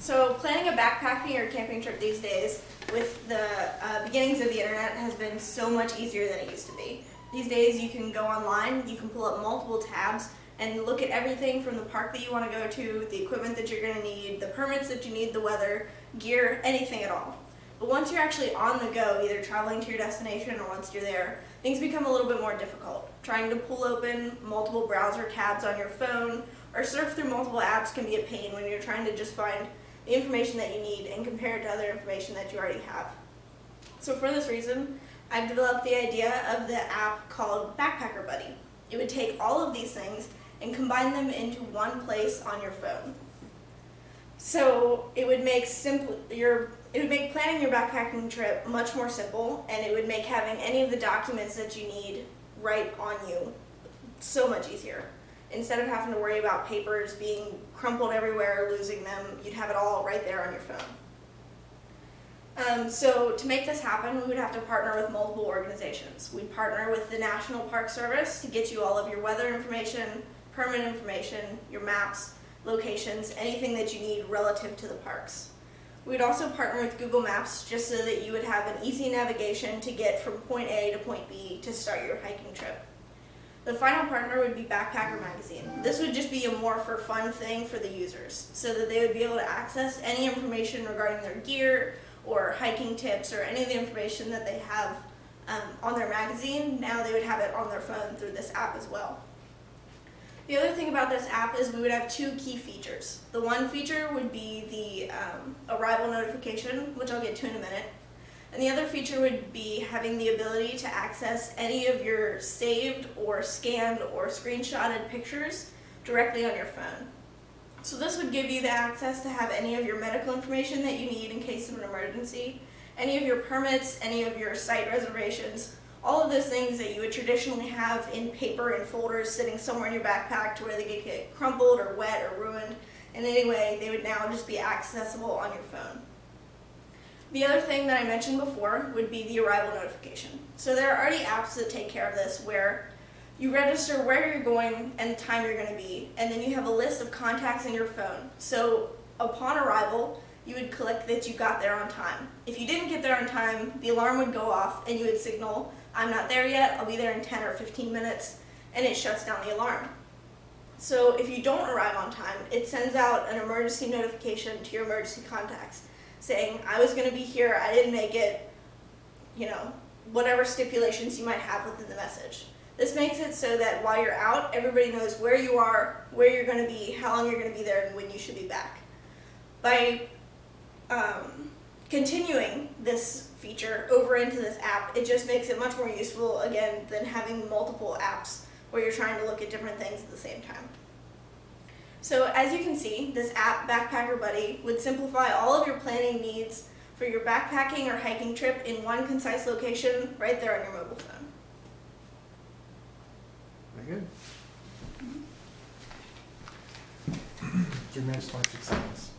So planning a backpacking or camping trip these days with the beginnings of the internet has been so much easier than it used to be. These days you can go online, you can pull up multiple tabs and look at everything from the park that you want to go to, the equipment that you're going to need, the permits that you need, the weather, gear, anything at all. But once you're actually on the go, either traveling to your destination or once you're there, things become a little bit more difficult. Trying to pull open multiple browser tabs on your phone or surf through multiple apps can be a pain when you're trying to just find the information that you need and compare it to other information that you already have. So for this reason, I've developed the idea of the app called Backpacker Buddy. It would take all of these things and combine them into one place on your phone. So it would make planning your backpacking trip much more simple, and it would make having any of the documents that you need right on you so much easier. Instead of having to worry about papers being crumpled everywhere, losing them, you'd have it all right there on your phone. So to make this happen, we would have to partner with multiple organizations. We'd partner with the National Park Service to get you all of your weather information, permit information, your maps, locations, anything that you need relative to the parks. We'd also partner with Google Maps just so that you would have an easy navigation to get from point A to point B to start your hiking trip. The final partner would be Backpacker Magazine. This would just be a more for fun thing for the users so that they would be able to access any information regarding their gear or hiking tips or any of the information that they have on their magazine. Now they would have it on their phone through this app as well. The other thing about this app is we would have two key features. The one feature would be the arrival notification, which I'll get to in a minute. And the other feature would be having the ability to access any of your saved or scanned or screenshotted pictures directly on your phone. So this would give you the access to have any of your medical information that you need in case of an emergency, any of your permits, any of your site reservations, all of those things that you would traditionally have in paper and folders sitting somewhere in your backpack to where they could get crumpled or wet or ruined. And anyway, they would now just be accessible on your phone. The other thing that I mentioned before would be the arrival notification. So there are already apps that take care of this where you register where you're going and the time you're going to be, and then you have a list of contacts in your phone. So upon arrival, you would click that you got there on time. If you didn't get there on time, the alarm would go off and you would signal, "I'm not there yet, I'll be there in 10 or 15 minutes," and it shuts down the alarm. So if you don't arrive on time, it sends out an emergency notification to your emergency contacts saying, "I was going to be here, I didn't make it," whatever stipulations you might have within the message. This makes it so that while you're out, everybody knows where you are, where you're going to be, how long you're going to be there, and when you should be back. By continuing this feature over into this app, it just makes it much more useful, again, than having multiple apps where you're trying to look at different things at the same time. So as you can see, this app, Backpacker Buddy, would simplify all of your planning needs for your backpacking or hiking trip in one concise location right there on your mobile phone. Very good. Your next 26 seconds.